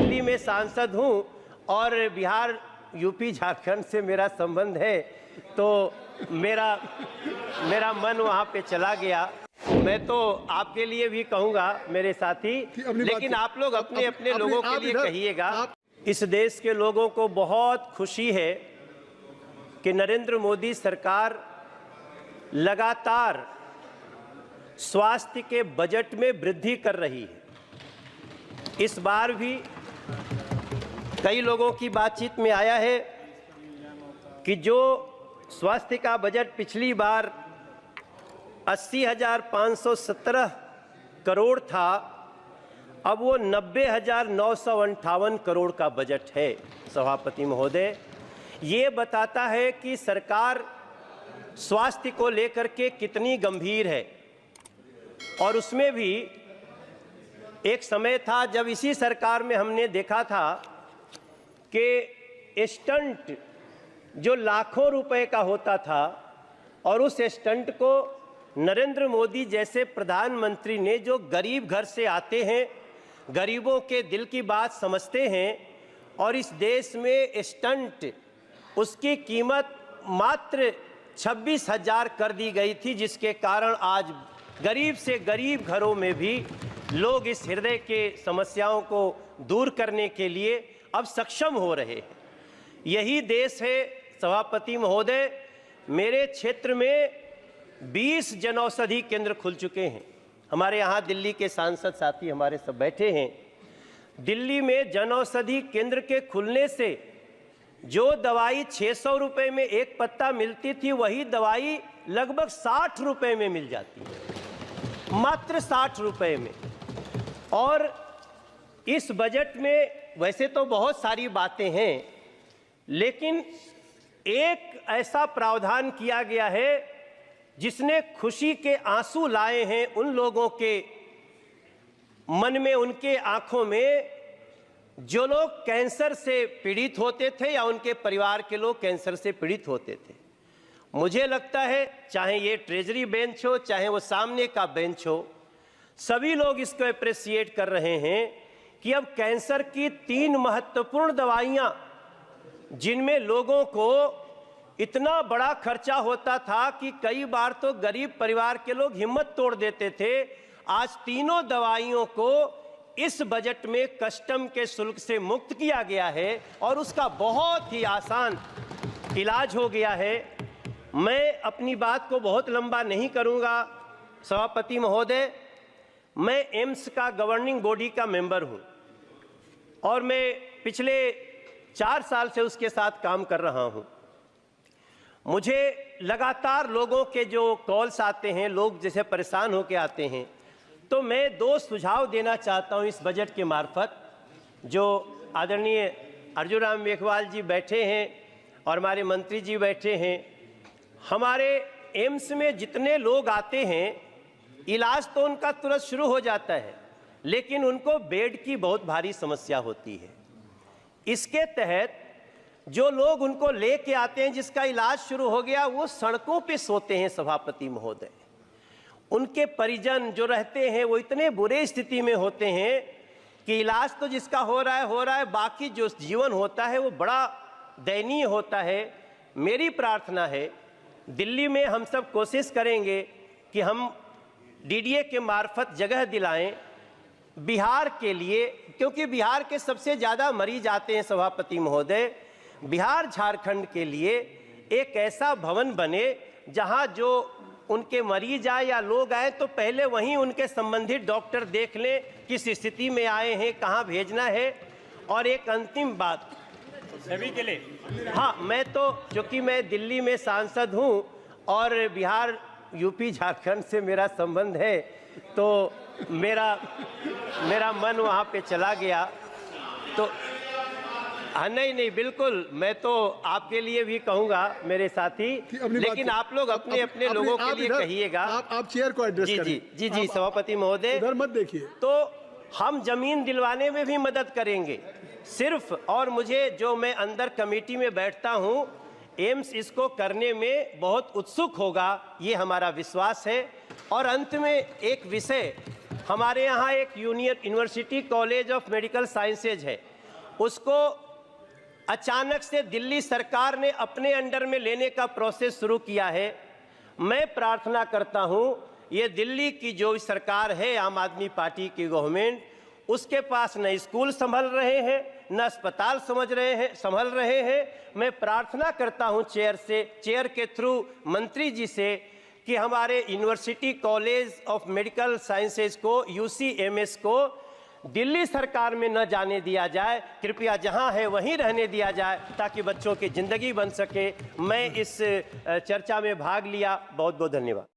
दिल्ली में सांसद हूं और बिहार, यूपी, झारखंड से मेरा संबंध है, तो मेरा मन वहां पे चला गया। मैं तो आपके लिए भी कहूंगा मेरे साथी, लेकिन आप लोग अपने अपने लोगों के लिए कहिएगा। इस देश के लोगों को बहुत खुशी है कि नरेंद्र मोदी सरकार लगातार स्वास्थ्य के बजट में वृद्धि कर रही है। इस बार भी कई लोगों की बातचीत में आया है कि जो स्वास्थ्य का बजट पिछली बार 80,517 करोड़ था, अब वो 90,958 करोड़ का बजट है। सभापति महोदय, ये बताता है कि सरकार स्वास्थ्य को लेकर के कितनी गंभीर है। और उसमें भी एक समय था जब इसी सरकार में हमने देखा था कि स्टंट जो लाखों रुपए का होता था, और उस स्टंट को नरेंद्र मोदी जैसे प्रधानमंत्री ने, जो गरीब घर से आते हैं, गरीबों के दिल की बात समझते हैं, और इस देश में स्टंट उसकी कीमत मात्र 26,000 कर दी गई थी, जिसके कारण आज गरीब से गरीब घरों में भी लोग इस हृदय के समस्याओं को दूर करने के लिए अब सक्षम हो रहे हैं। यही देश है सभापति महोदय। मेरे क्षेत्र में 20 जनौषधि केंद्र खुल चुके हैं। हमारे यहाँ दिल्ली के सांसद साथी हमारे सब बैठे हैं। दिल्ली में जनौषधि केंद्र के खुलने से जो दवाई 600 रुपए में एक पत्ता मिलती थी, वही दवाई लगभग 60 रुपए में मिल जाती है, मात्र 60 रुपए में। और इस बजट में वैसे तो बहुत सारी बातें हैं, लेकिन एक ऐसा प्रावधान किया गया है जिसने खुशी के आंसू लाए हैं उन लोगों के मन में, उनके आंखों में, जो लोग कैंसर से पीड़ित होते थे या उनके परिवार के लोग कैंसर से पीड़ित होते थे। मुझे लगता है चाहे ये ट्रेजरी बेंच हो, चाहे वो सामने का बेंच हो, सभी लोग इसको अप्रिशिएट कर रहे हैं कि अब कैंसर की 3 महत्वपूर्ण दवाइयां, जिनमें लोगों को इतना बड़ा खर्चा होता था कि कई बार तो गरीब परिवार के लोग हिम्मत तोड़ देते थे, आज तीनों दवाइयों को इस बजट में कस्टम के शुल्क से मुक्त किया गया है और उसका बहुत ही आसान इलाज हो गया है। मैं अपनी बात को बहुत लंबा नहीं करूंगा सभापति महोदय। मैं एम्स का गवर्निंग बॉडी का मेंबर हूं और मैं पिछले 4 साल से उसके साथ काम कर रहा हूं। मुझे लगातार लोगों के जो कॉल्स आते हैं, लोग जैसे परेशान होकर आते हैं, तो मैं 2 सुझाव देना चाहता हूं इस बजट के मार्फत। जो आदरणीय अर्जुन राम मेघवाल जी बैठे हैं और हमारे मंत्री जी बैठे हैं, हमारे एम्स में जितने लोग आते हैं, इलाज तो उनका तुरंत शुरू हो जाता है, लेकिन उनको बेड की बहुत भारी समस्या होती है। इसके तहत जो लोग उनको लेके आते हैं, जिसका इलाज शुरू हो गया, वो सड़कों पे सोते हैं सभापति महोदय। उनके परिजन जो रहते हैं वो इतने बुरे स्थिति में होते हैं कि इलाज तो जिसका हो रहा है, बाकी जो जीवन होता है वो बड़ा दयनीय होता है। मेरी प्रार्थना है, दिल्ली में हम सब कोशिश करेंगे कि हम डीडीए के मार्फत जगह दिलाएं बिहार के लिए, क्योंकि बिहार के सबसे ज़्यादा मरीज आते हैं सभापति महोदय। बिहार झारखंड के लिए एक ऐसा भवन बने जहां जो उनके मरीज आए या लोग आए तो पहले वहीं उनके संबंधित डॉक्टर देख लें किस स्थिति में आए हैं, कहां भेजना है। और एक अंतिम बात सभी के लिए, हाँ, मैं तो चूंकि मैं दिल्ली में सांसद हूं और बिहार, यूपी, झारखंड से मेरा संबंध है, तो मेरा मन वहां पे चला गया। तो हाँ, नहीं, बिल्कुल, मैं तो आपके लिए भी कहूंगा मेरे साथी, लेकिन आप लोग अपने अपने लोगों के लिए कहिएगा। आप चेयर को एड्रेस करें। जी, सभापति महोदय, इधर मत देखिए। तो हम जमीन दिलवाने में भी मदद करेंगे सिर्फ, और मुझे जो मैं अंदर कमेटी में बैठता हूं, एम्स इसको करने में बहुत उत्सुक होगा, ये हमारा विश्वास है। और अंत में एक विषय, हमारे यहाँ एक university college of medical sciences है, उसको अचानक से दिल्ली सरकार ने अपने अंडर में लेने का प्रोसेस शुरू किया है। मैं प्रार्थना करता हूं, ये दिल्ली की जो सरकार है, आम आदमी पार्टी की गवर्नमेंट, उसके पास न स्कूल संभल रहे हैं, न अस्पताल संभल रहे हैं। मैं प्रार्थना करता हूं चेयर के थ्रू मंत्री जी से कि हमारे university college of medical sciences को, UCMS को दिल्ली सरकार में न जाने दिया जाए, कृपया जहां है वहीं रहने दिया जाए ताकि बच्चों की जिंदगी बन सके। मैं इस चर्चा में भाग लिया। बहुत बहुत धन्यवाद।